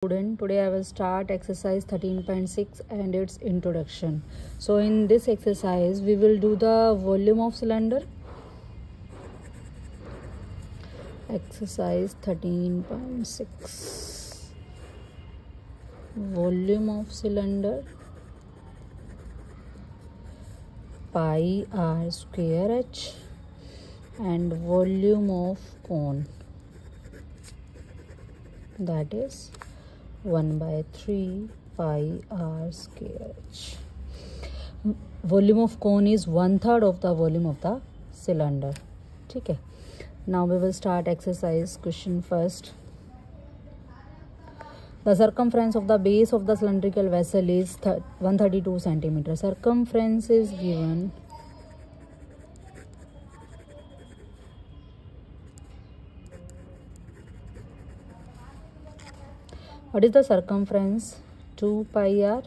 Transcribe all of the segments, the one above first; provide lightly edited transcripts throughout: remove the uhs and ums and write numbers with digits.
Student, today I will start exercise 13.6 and its introduction. So in this exercise we will do the volume of cylinder. Exercise 13.6, volume of cylinder, pi r square h, and volume of cone, that is 1/3 pi r square h. Volume of cone is 1/3 of the volume of the cylinder. ठीक है. Now we will start exercise. Question first. The circumference of the base of the cylindrical vessel is 132 centimeter. Circumference is given. What is the circumference? 2 pi r.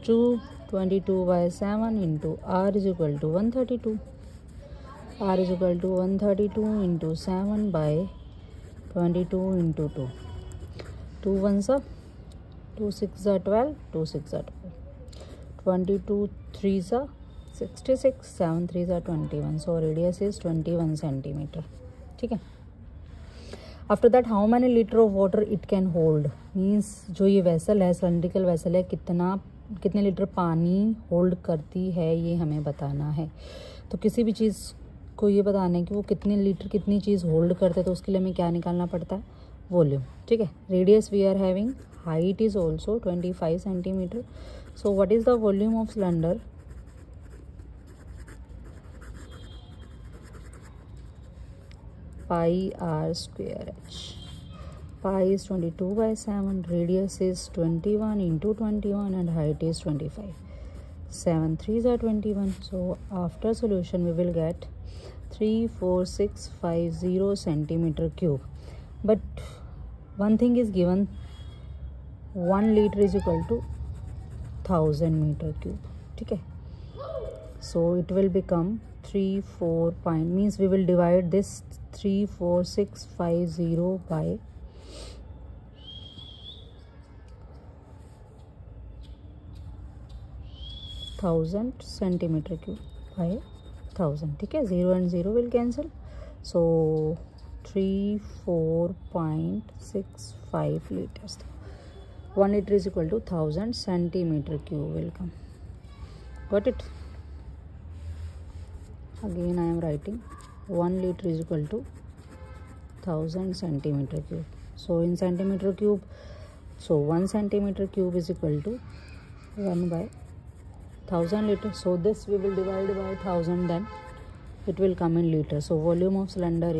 222/7 into r is equal to 132. R is equal to 132 into 7 by 22 into 2. 2 1s are 2 6s are 12. 2 6s are 12. 22 3s are 66. 7 3s are 21. So radius is 21 centimeter. ठीक है. After that how many litre of water it can hold, means जो ये vessel है, cylindrical vessel है, कितने litre पानी hold करती है ये हमें बताना है. तो किसी भी चीज़ को ये बताना है कि वो कितने लीटर कितनी चीज़ होल्ड करते हैं, तो उसके लिए हमें क्या निकालना पड़ता है? वॉल्यूम. ठीक है. Radius we are having, height is also 25 centimetre. So what is the volume of cylinder? Pi r square h. Pi is 22/7, radius is 21 into 21 and height is 25. 7 3s are 21. So after solution we will get 34650 centimeter cube. But one thing is given, 1 liter is equal to 1000 meter cube. ठीक है. So it will become 34 point, means we will divide this 34650 by 1000 centimeter cube by 1000. ठीक है. 0 and 0 will cancel. So 34.65 liters. 1 liter is equal to 1000 centimeter cube will come. Got it? Again I am writing 1 liter is equal to 1000 centimeter cube. So in centimeter cube, so 1 centimeter cube is equal to 1/1000 liters. So this we will divide by 1000, then it will come in liters. So volume of cylinder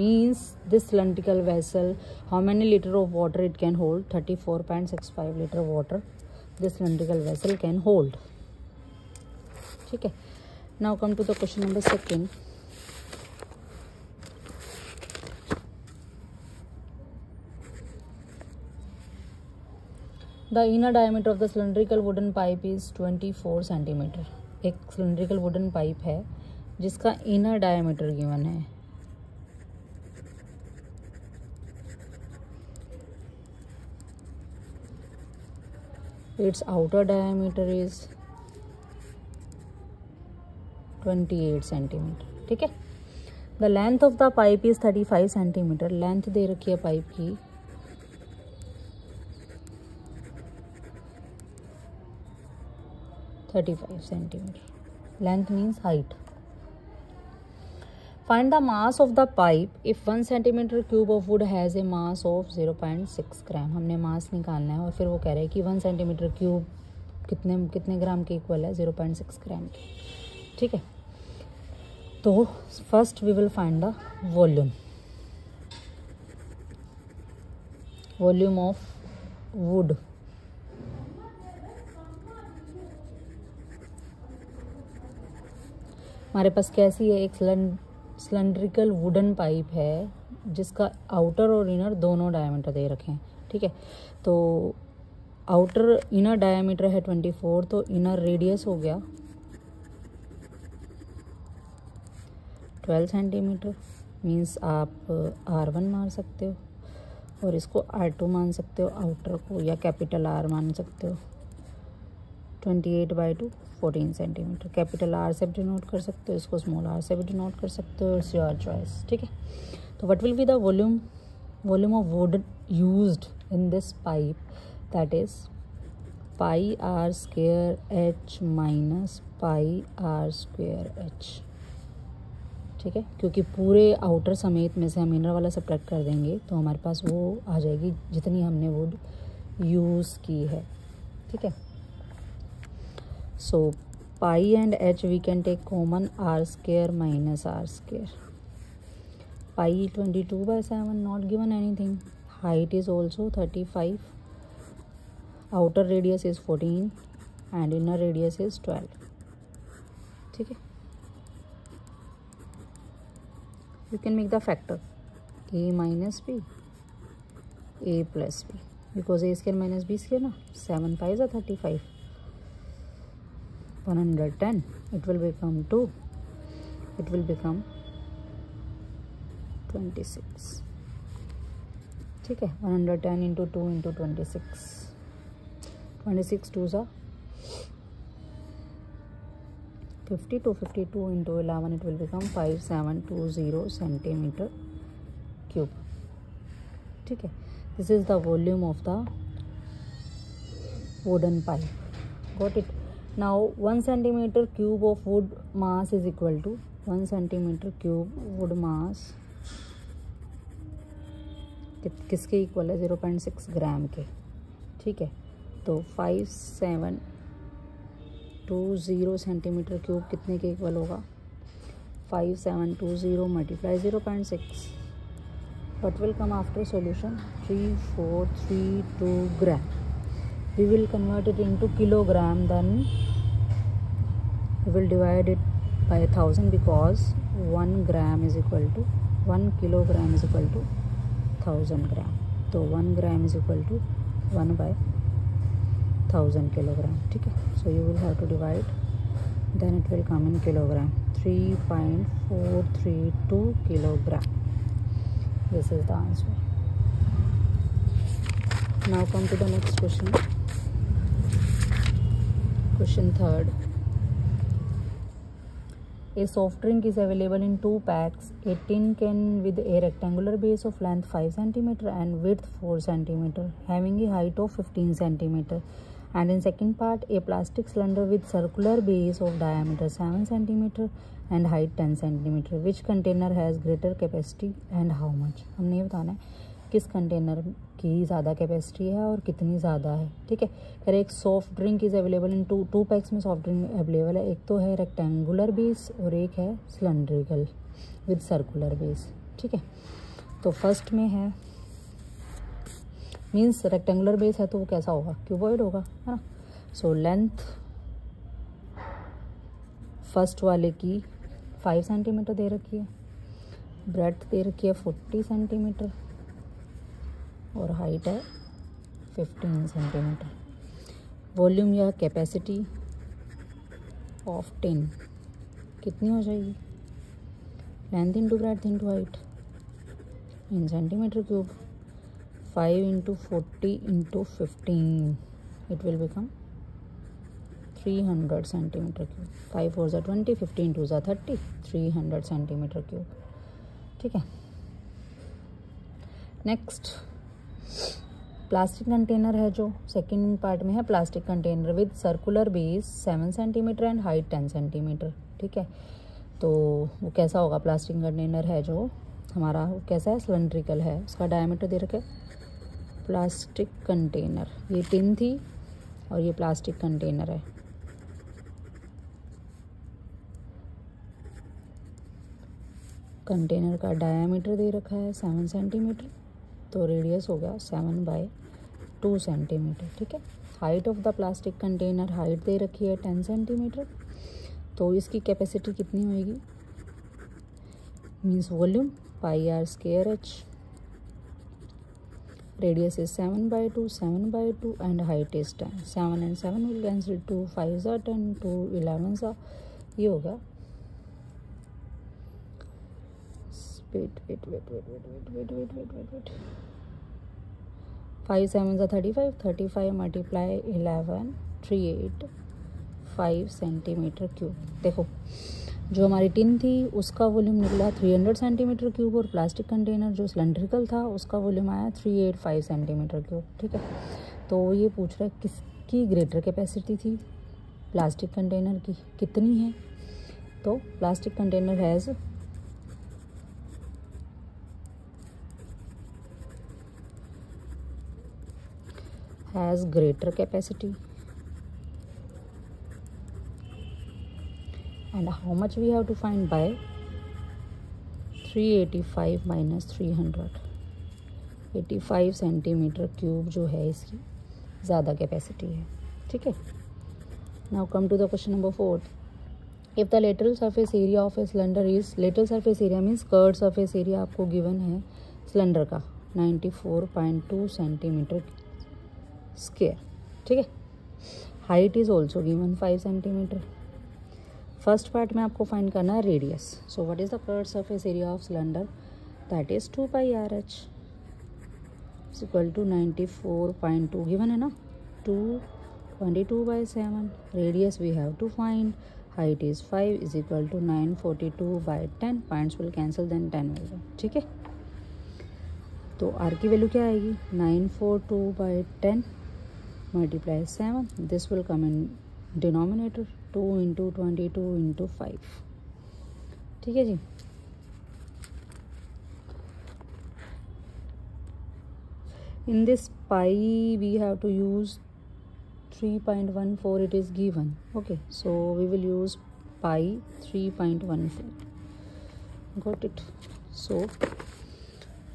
means this cylindrical vessel, how many liter of water it can hold? 34.65 liter water this cylindrical vessel can hold. ठीक है. Now come to the question number 2. The inner diameter of the cylindrical wooden pipe is 24 centimeter. एक cylindrical wooden pipe है जिसका inner diameter given है. Its outer diameter is 28 centimeter. ठीक है. The length of the pipe is 35 centimeter. Length दे रखी है pipe की 35 centimeter. Length means height. Find the mass of the pipe if 1 centimeter cube of wood has a mass of 0.6 gram. हमने मास निकालना है और फिर वो कह रहे हैं कि 1 centimeter cube कितने ग्राम के इक्वल है? 0.6 ग्राम के. ठीक है. तो first we will find the volume of wood. हमारे पास कैसी है? एक सिलेंड्रिकल वुडन पाइप है जिसका आउटर और इनर दोनों डायमीटर दे रखे हैं. ठीक है. तो आउटर इनर डायमीटर है 24, तो इनर रेडियस हो गया 12 सेंटीमीटर, मीन्स आप R1 मान सकते हो और इसको R2 मान सकते हो आउटर को, या कैपिटल R मान सकते हो। 28/2 14 सेंटीमीटर, कैपिटल R से भी डिनोट कर सकते हो, इसको स्मॉल r से भी डिनोट कर सकते हो, इट्स योर चॉइस। ठीक है, तो what will be the volume of wood used in this pipe, that is pi r square h minus pi r square h। ठीक है, क्योंकि पूरे आउटर समेत में से हम इनर वाला सब्ट्रैक्ट कर देंगे तो हमारे पास वो आ जाएगी जितनी हमने वुड यूज़ की है। ठीक है, so pi and h we can take common r square minus r square. Pi 22/7 not given anything, height is also 35, outer radius is 14 and inner radius is 12। ठीक है, you can make the factor a minus b, a plus b, because a square minus b square na, 7 5 is 35, 110, it will become 2, it will become 26। ठीक है, 110 into 2 into 26, 26 2s are 52, 52 into 11, it will become 5720 centimeter cube। ठीक है, this is the volume of the wooden pipe, got it। now 1 centimeter cube of wood mass is equal to 1 centimeter cube wood mass किसके equal है, 0.6 ग्राम के। ठीक है, तो 5720 centimetre cube कितने के इक्वल होगा, 5720 multiply 0.6, what will come after solution, 3432 gram। we will convert it into kilogram, then we will divide it by 1000 because 1 gram is equal to 1 kilogram is equal to 1000 gram। तो 1 gram is equal to 1/1000 kilogram। ठीक है, so you will have to divide, then it will come in kilogram, 3.432 kilogram। this is the answer। now come to the next question, question 3rd। A soft drink is available in 2 packs. A tin can with a rectangular base of length 5 cm and width 4 cm, having a height of 15 cm. And in second part, a plastic cylinder with circular base of diameter 7 cm and height 10 cm. Which container has greater capacity and how much? हमने ये बताना है किस container की ज़्यादा capacity है और कितनी ज़्यादा है। ठीक है, फिर एक soft drink is available in two packs में सॉफ्ट ड्रिंक अवेलेबल है, एक तो है रेक्टेंगुलर बेस और एक है सिलेंड्रिकल विद सर्कुलर बेस। ठीक है, तो फर्स्ट में है मीन्स रेक्टेंगुलर बेस है तो वो कैसा होगा, क्यूबॉइड होगा, है ना। सो लेंथ फर्स्ट वाले की 5 सेंटीमीटर दे रखी है, ब्रेड्थ दे रखी है 40 सेंटीमीटर और हाइट है 15 सेंटीमीटर। वॉल्यूम या कैपेसिटी ऑफ टिन कितनी हो जाएगी, length into breadth into height in centimetre cube, 5 into 40 into 15, it will become 300 centimeter cube। 5 4s are 20, 15 2s are 30, 300 centimeter cube। ठीक है, नेक्स्ट प्लास्टिक कंटेनर है जो सेकेंड पार्ट में है, plastic container with circular base 7 centimetre and height 10 centimetre. ठीक है, तो वो कैसा होगा, प्लास्टिक कंटेनर है जो हमारा वो कैसा है, सिलेंड्रिकल है, उसका डायमीटर दे रखे प्लास्टिक कंटेनर, ये टिन थी और ये प्लास्टिक कंटेनर है। कंटेनर का डायमीटर दे रखा है 7 सेंटीमीटर, तो रेडियस हो गया 7/2 सेंटीमीटर। ठीक है, height of the plastic container, height दे रखी है 10 सेंटीमीटर, तो इसकी कैपेसिटी कितनी होगी, means volume pi r square h, radius is 7/2 and height is 10। 7 and 7 will cancel, 2 5s are 10, 2 11s are, ये हो गया वेट 5 7 ज़ा 35 मल्टीप्लाई 11 385 सेंटीमीटर क्यूब। देखो जो हमारी टिन थी उसका वॉल्यूम निकला 300 सेंटीमीटर क्यूब और प्लास्टिक कंटेनर जो सिलेंड्रिकल था उसका वॉल्यूम आया 385 सेंटीमीटर क्यूब। ठीक है, तो ये पूछ रहा है किसकी ग्रेटर कैपेसिटी थी, प्लास्टिक कंटेनर की कितनी है। तो plastic container has greater capacity and how much we have to find by 385 minus 300 85 centimetre cube जो है इसकी ज़्यादा कैपेसिटी है। ठीक है, now come to the question number 4। If the lateral surface area of a cylinder is, lateral surface area means curved surface area आपको given है cylinder का 94.2 सेंटीमीटर स्क्वायर। ठीक है, height is also given 5 centimetre. First part में आपको find करना है radius. So what is the curved surface area of cylinder, that is 2 pi RH equal to 94.2 given है ना, 222/7। Radius we have to find, height is 5 is equal to 942/10। Points will cancel then 10 will go. ठीक है, तो R की value क्या आएगी 942/10 multiply 7, this will come in denominator 2 × 22 × 5। ठीक है जी, in this pi we have to use 3.14, it is given. Okay, so we will use pi 3.14. got it? So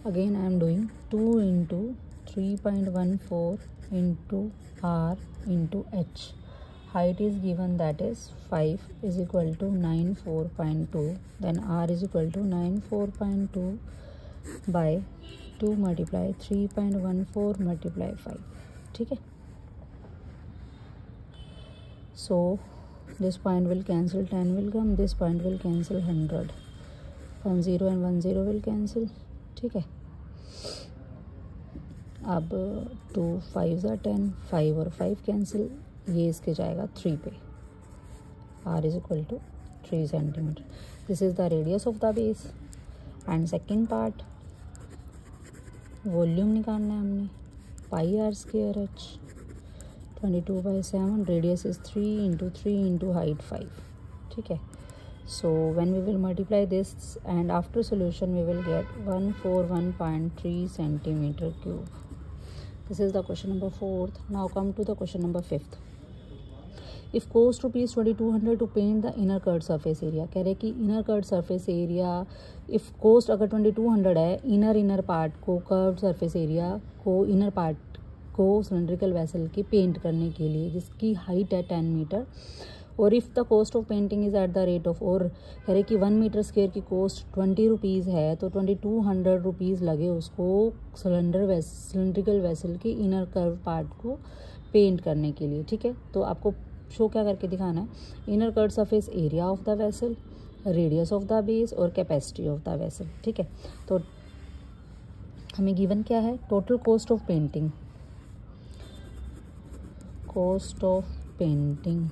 again I am doing 2 × 3.14 into R into H. Height is given, that is 5 is equal to 94.2, then R is equal to 94.2 by 2 multiply 3.14 multiply 5. ठीक है, so this point will cancel, 10 will come, this point will cancel 100, 10 and 10 will cancel। ठीक है, अब 2 5 ज़ा 10, 5 और 5 cancel, ये इसके जाएगा 3 पे। R is equal to 3 centimetre. This is the radius of the base. And second part volume निकालना है हमने, pi R² H 22/7, radius is 3 × 3 × height 5। ठीक है, so when we will multiply this and after solution we will get 141.3 centimetre cube. This is the question number 4th। Now come to the question number 5th। If cost rupees 2200 to paint the inner curved surface area. कह रहे कि inner curved surface area, if cost अगर 2200 है, inner part को, curved surface area को, inner part को cylindrical vessel की paint करने के लिए, जिसकी हाइट है 10 मीटर, और if the cost of painting is at the rate of, और कह रहे कि 1 मीटर स्क्वायर की कॉस्ट 20 रुपीज़ है, तो 2200 रुपीज़ लगे उसको सिलेंड्रिकल वेसल की इनर कर्व पार्ट को पेंट करने के लिए। ठीक है, तो आपको शो क्या करके दिखाना है, inner curved surface area of the vessel, radius of the base और कैपेसिटी ऑफ द वेसल। ठीक है, तो हमें गिवन क्या है, total cost of painting, cost of painting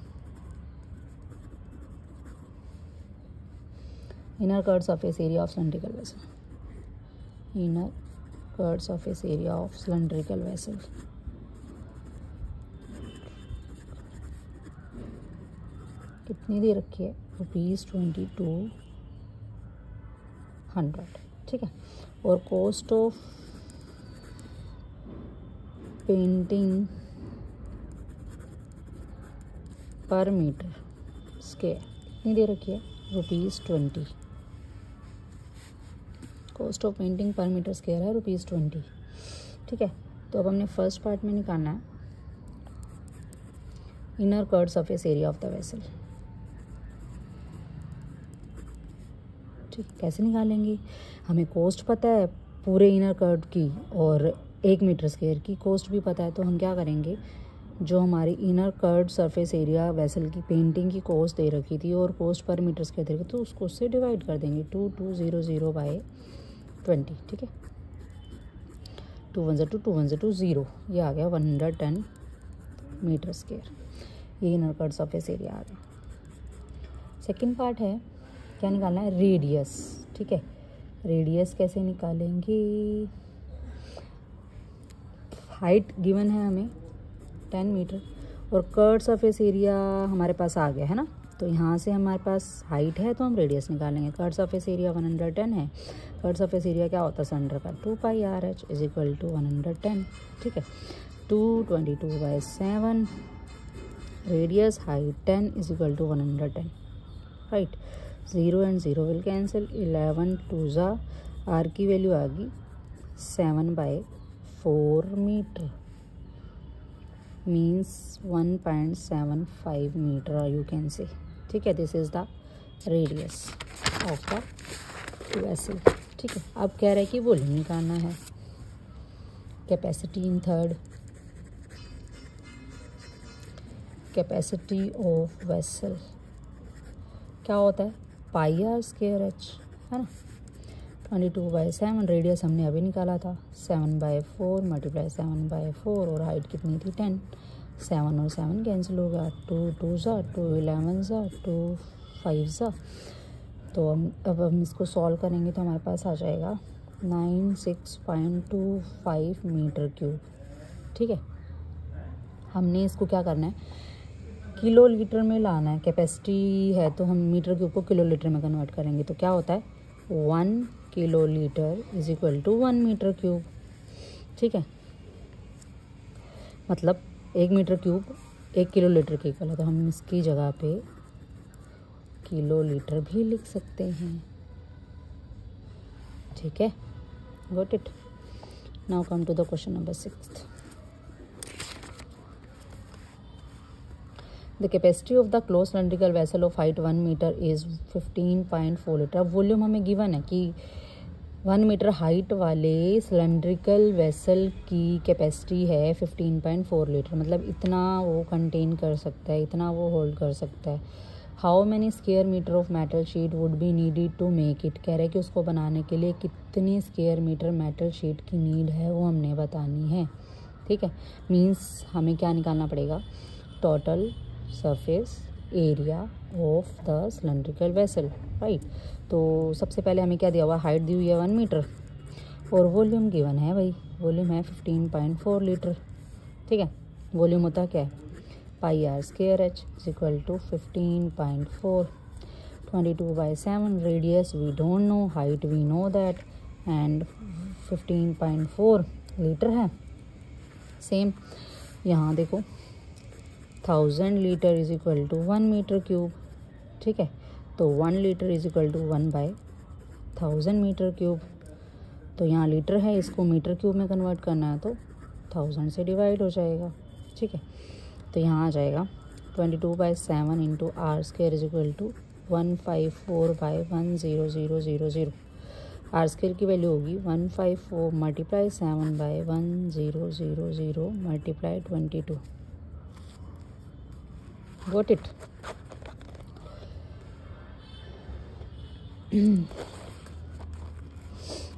inner curved surface area of cylindrical vessel, inner curved surface area of cylindrical vessel. कितनी दे रखी है, ₹2200। ठीक है, और कॉस्ट ऑफ पेंटिंग पर मीटर स्क्वायर कितनी दे रखी है, ₹20। कॉस्ट ऑफ पेंटिंग पर मीटर स्क्वायर है ₹20। ठीक है, तो अब हमने फर्स्ट पार्ट में निकालना है inner curved surface area of the vessel. ठीक, कैसे निकालेंगे, हमें कॉस्ट पता है पूरे इनर कर्व की और 1 मीटर स्क्वायर की कॉस्ट भी पता है, तो हम क्या करेंगे, जो हमारी inner curved surface area vessel की पेंटिंग की कॉस्ट दे रखी थी और कॉस्ट पर मीटर स्क्वायर दे रखी, तो उसको उससे डिवाइड कर देंगे 2200 बाय 20, ठीक है। 2 1 2 2 1 2 0, ये आ गया 110 मीटर स्क्वायर, ये इनर कर्व्ड सरफेस एरिया आ गया। सेकंड पार्ट है, क्या निकालना है, रेडियस, ठीक है। रेडियस कैसे निकालेंगे, हाइट गिवन है हमें 10 मीटर और कर्व्ड सरफेस एरिया हमारे पास आ गया है ना, तो यहाँ से हमारे पास हाइट है तो हम रेडियस निकालेंगे। कर्व्ड सरफेस एरिया 110 है, कर्व्ड सरफेस एरिया क्या होता है, सिलेंडर का 2πRh इज इक्वल टू 110, ठीक है। 222/7 radius height 10 is equal to 110, right. 0 and 0 will cancel, 11 2 जा, आर की वैल्यू आ गई 7/4 metre, means 1.75 metre you can say, ठीक है। This is the radius of the vessel, ठीक है। अब कह रहे हैं कि वॉल्यूम निकालना है, capacity in third, capacity of vessel क्या होता है, πr²h, है ना। 22/7 रेडियस हमने अभी निकाला था, 7/4 मल्टीप्लाई 7/4 और हाइट कितनी थी 10, 7 और 7 कैंसिल हो गया, 2 2 जा, 2 11 जा, 2 5 जा, तो अब हम इसको सॉल्व करेंगे तो हमारे पास आ जाएगा 96.25 मीटर क्यूब, ठीक है। हमने इसको क्या करना है, किलो लीटर में लाना है, कैपेसिटी है तो हम मीटर क्यूब को किलो लीटर में कन्वर्ट करेंगे, तो क्या होता है 1 kilo litre is equal to 1 metre cube, ठीक है। मतलब 1 मीटर क्यूब 1 किलो लीटर के इक्वल है, तो हम इसकी जगह पे किलो लीटर भी लिख सकते हैं, ठीक है। Got it. Now come to the question number 6। The capacity of the closed cylindrical vessel of height 1 meter is 15.4 litre. अब वॉल्यूम हमें गिवन है कि 1 मीटर हाइट वाले सिलेंड्रिकल वेसल की कैपेसिटी है 15.4 लीटर, मतलब इतना वो कंटेन कर सकता है, इतना वो होल्ड कर सकता है। How many square metre of metal sheet would be needed to make it, कह रहे हैं कि उसको बनाने के लिए कितनी स्क्वायर मीटर मेटल शीट की नीड है वो हमने बतानी है, ठीक है। मीन्स हमें क्या निकालना पड़ेगा, total surface area of the cylindrical vessel, right. तो सबसे पहले हमें क्या दिया हुआ, हाइट दी हुई है 1 मीटर और वॉल्यूम गिवन है भाई, वॉल्यूम है 15.4 लीटर, ठीक है। वॉल्यूम होता क्या है, πr² h is equal to 15.4, 22/7 radius we don't know, height we know that, and 15.4 litre है। सेम यहाँ देखो 1000 litre is equal to 1 metre cube, ठीक है। तो 1 litre is equal to 1/1000 metre cube, तो यहाँ लीटर है, इसको मीटर क्यूब में कन्वर्ट करना है तो 1000 से डिवाइड हो जाएगा, ठीक है। तो यहाँ आ जाएगा 22/7 into r² is equal to 154/10000। r² की वैल्यू होगी 154 मल्टीप्लाई 7/1000 मल्टीप्लाई 22। Got it?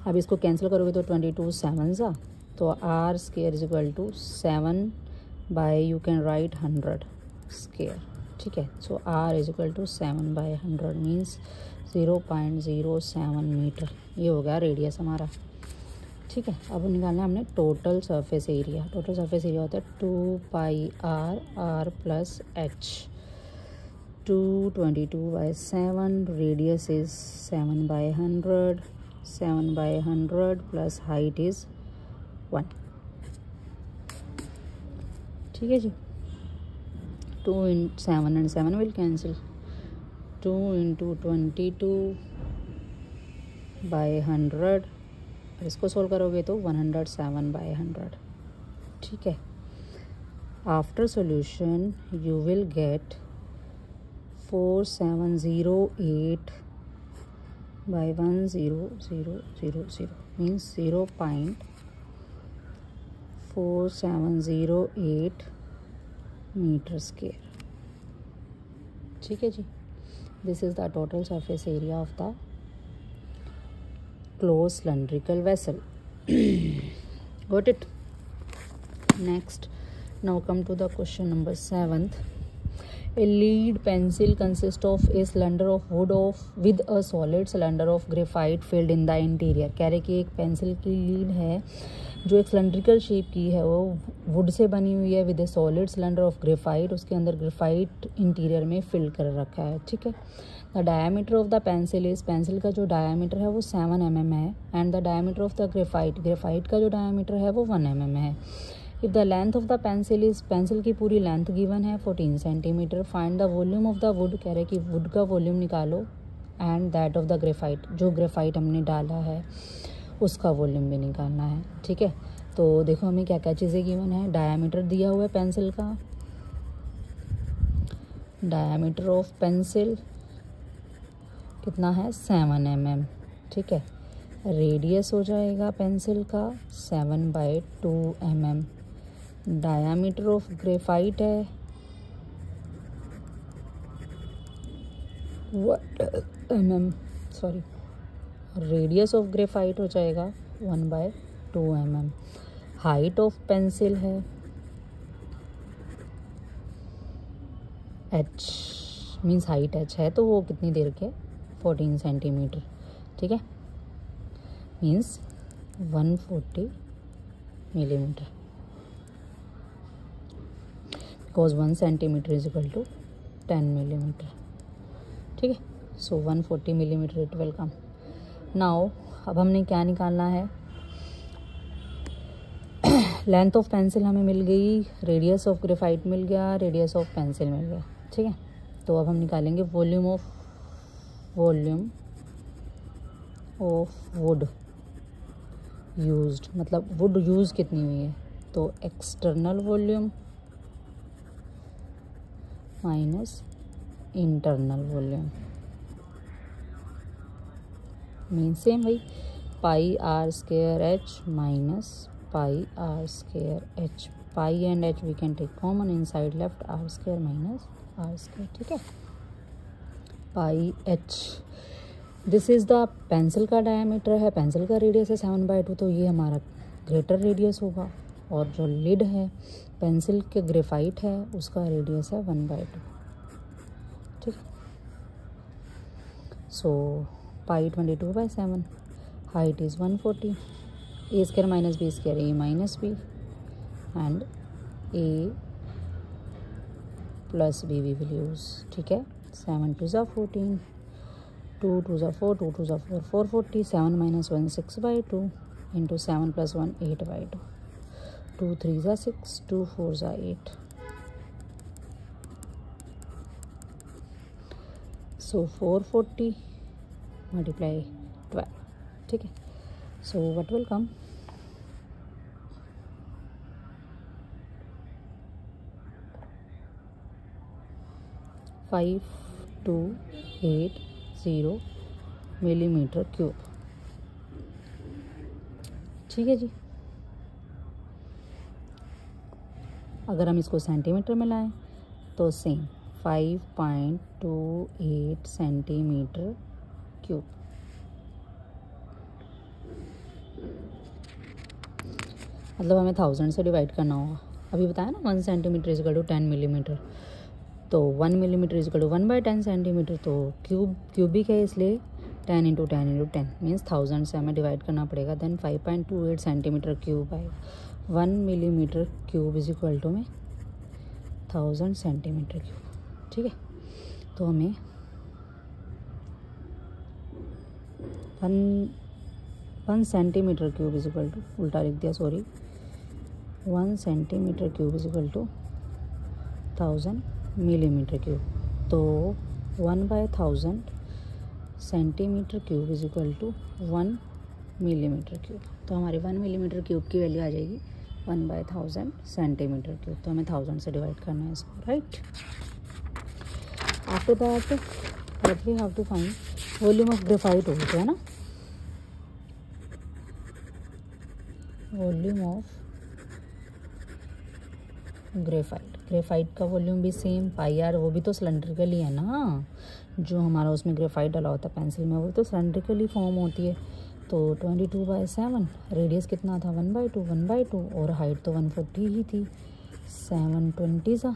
अब इसको कैंसिल करोगे तो 22 7 सा, तो r² is equal to 7 by you can write 100 square, ठीक है। So r is equal to 7/100 means 0.07 metre, ये हो गया रेडियस हमारा, ठीक है। अब निकालना है हमने total surface area. Total surface area होता है 2πr r plus h, 222/7 radius is 7/100, 7/100 plus height is 1, ठीक है जी। 2 × 7 and 7 will cancel, 2 × 22/100, इसको सोल्व करोगे तो 107/100, ठीक है। After solution you will get 4708/1000 means 0.4708 metre square. ठीक है जी, this is the total surface area of the close cylindrical vessel. Got it? Next, now come to the question number 7th. A lead pencil consists of a cylinder of wood with a solid cylinder of graphite filled in the interior. कह रहे कि एक pencil की lead है जो एक cylindrical shape की है, वो वुड से बनी हुई है with A solid cylinder of graphite, उसके अंदर ग्रेफाइट इंटीरियर में फिल कर रखा है। ठीक है। The diameter of the pencil is, pencil का जो डायामीटर है वो 7 mm है, and the diameter of the graphite का जो डायामीटर है वो 1 mm है। If the length of the pencil is, pencil की पूरी लेंथ गिवन है 14 centimetre. Find the volume of the wood, कह रहे कि वुड का वॉल्यूम निकालो, and that of the graphite, जो ग्रेफाइट हमने डाला है उसका वॉल्यूम भी निकालना है। ठीक है। तो देखो हमें क्या क्या चीज़ें गिवन है। डायामीटर दिया हुआ है पेंसिल का, डायामीटर ऑफ पेंसिल कितना है 7 mm। ठीक है। रेडियस हो जाएगा पेंसिल का 7/2 mm। डायामीटर ऑफ ग्रेफाइट है mm, sorry, radius of graphite हो जाएगा 1/2 mm। हाइट ऑफ पेंसिल है h, मीन्स हाइट h है तो वो कितनी देर के 14 सेंटीमीटर। ठीक है, means 140 millimeter, because 1 centimeter is equal to 10 millimeter। ठीक है, so 140 millimeter it will come. Now अब हमने क्या निकालना है, लेंथ ऑफ पेंसिल हमें मिल गई, रेडियस ऑफ ग्रेफाइट मिल गया, रेडियस ऑफ पेंसिल मिल गया। ठीक है, तो अब हम निकालेंगे वॉल्यूम ऑफ वुड यूज्ड, मतलब वुड यूज कितनी हुई है, तो external volume minus internal volume mean same भाई, pi R square H minus pi R square H. Pi and H we can take common inside left, R square minus R square. ठीक है, pi H, this is the pencil का diameter है, pencil का radius है 7/2, तो ये हमारा greater radius होगा, और जो लिड है पेंसिल के ग्रेफाइट है उसका रेडियस है 1/2। ठीक है, so pi 22/7, height is 140, A square minus B square A minus B, and A plus B we will use. ठीक है, 7 2 ज़ा 14, 2 2 ज़ा 4, 2 2 ज़ा 4, 440, 7 - 1 6/2 इंटू 7 + 1 8/2, 2 3 ज़ा 6, 2 4 ज़ा 8, सो 440 मल्टीप्लाई 12। ठीक है, so what will come, 5280 millimetre cube. ठीक है जी, अगर हम इसको सेंटीमीटर में लाएं तो सेम 5.28 सेंटीमीटर क्यूब। मतलब हमें 1000 से डिवाइड करना होगा। अभी बताया ना 1 centimetre is equal to 10 millimetre, तो 1 millimetre is equal to 1/10 centimetre, तो क्यूबिक है इसलिए 10 × 10 × 10 मीन्स 1000 से हमें डिवाइड करना पड़ेगा, देन 5.28 सेंटीमीटर क्यूब आएगा। 1 millimetre cube is equal to में 1000 सेंटीमीटर क्यूब। ठीक है, तो हमें 1 centimetre cube is equal to, उल्टा लिख दिया sorry, 1 centimetre cube is equal to 1000 millimetre cube, तो 1/1000 centimetre cube is equal to 1 millimetre cube. तो हमारी 1 मिलीमीटर क्यूब की वैल्यू आ जाएगी 1/1000 सेंटीमीटर क्यूब, तो हमें 1000 से डिवाइड करना है इसको, right. After that what we have to find, volume of graphite हो गया ना, वॉल्यूम ऑफ ग्रेफाइट ग्रेफाइट का वॉल्यूम भी सेम पाई आर, वो भी तो सिलेंड्रिकल ही है ना, जो हमारा उसमें ग्रेफाइट डाला होता है पेंसिल में, वो तो सिलेंड्रिकली फॉर्म होती है। तो 22/7, रेडियस कितना था 1/2 और हाइट तो 140 ही थी। 7 20 सा,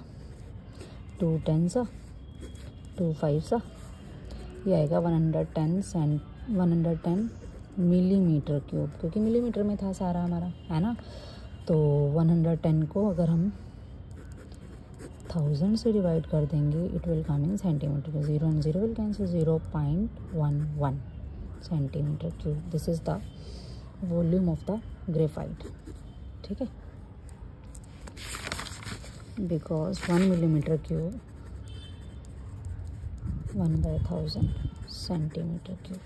2 10 सा, 2 5 सा, ये आएगा 110 मिलीमीटर क्यूब, क्योंकि मिलीमीटर में था सारा हमारा, है ना। तो 110 को अगर हम 1000 से डिवाइड कर देंगे, it will come in centimetre. 0 and 0 will cancel, 0.11 centimetre cube. This is the volume of the graphite, ठीक है। Because 1 millimetre cube 1/1000 centimetre cube,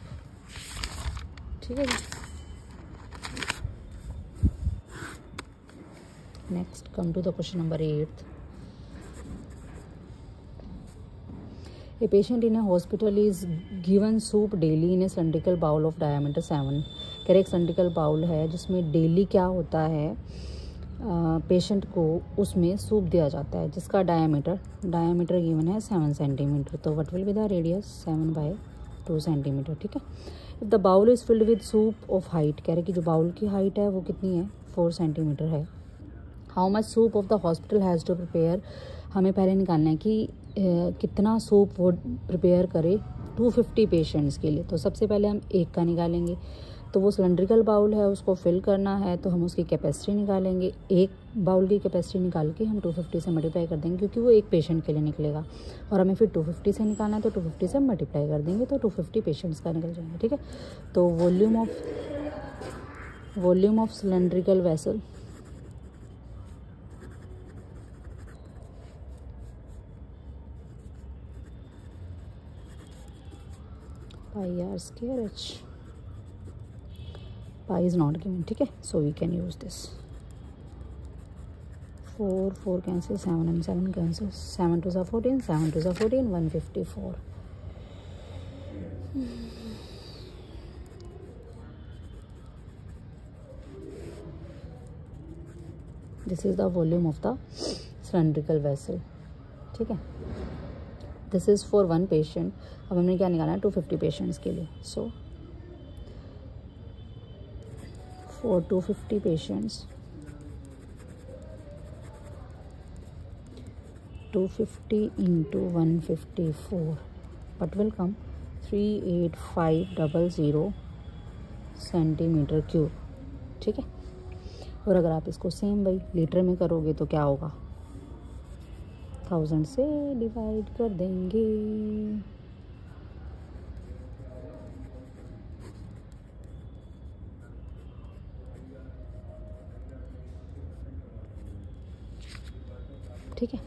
ठीक है जी। Next come to the question number 8। A patient in a hospital is given soup daily in a cylindrical bowl of diameter 7। कह रहे एक cylindrical bowl है जिसमें डेली क्या होता है, पेशेंट को उसमें सूप दिया जाता है जिसका डायमीटर गिवन है 7 सेंटीमीटर। तो what will be the radius, 7/2 centimetre, ठीक है। If the bowl is filled with soup of height, कह रहे कि जो बाउल की हाइट है वो कितनी है, 4 सेंटीमीटर है। How much soup of the hospital has to prepare, हमें पहले निकालना है कि कितना सूप वो प्रिपेयर करे 250 पेशेंट्स के लिए। तो सबसे पहले हम एक का निकालेंगे, तो वो सिलेंड्रिकल बाउल है, उसको फिल करना है, तो हम उसकी कैपेसिटी निकालेंगे। एक बाउल की कैपेसिटी निकाल के हम 250 से मल्टीप्लाई कर देंगे, क्योंकि वो एक पेशेंट के लिए निकलेगा, और हमें फिर 250 से निकालना है, तो 250 से मल्टीप्लाई कर देंगे, तो 250 पेशेंट्स का निकल जाएंगे, ठीक है। तो volume of cylindrical vessel pi R square H, pi is not given, ठीक है। So we can use this. 4 cancel, 7 and 7 cancel, 7 2 14, 7 2 14, 154। This is the volume of the cylindrical vessel, ठीक है। This is for 1 patient. अब हमने क्या निकाला है, 250 patients के लिए। So for 250 patients, 250 into 154, what will come, 38500 centimetre cube, ठीक है। और अगर आप इसको सेम भाई लीटर में करोगे तो क्या होगा, 1000 से डिवाइड कर देंगे। ठीक है।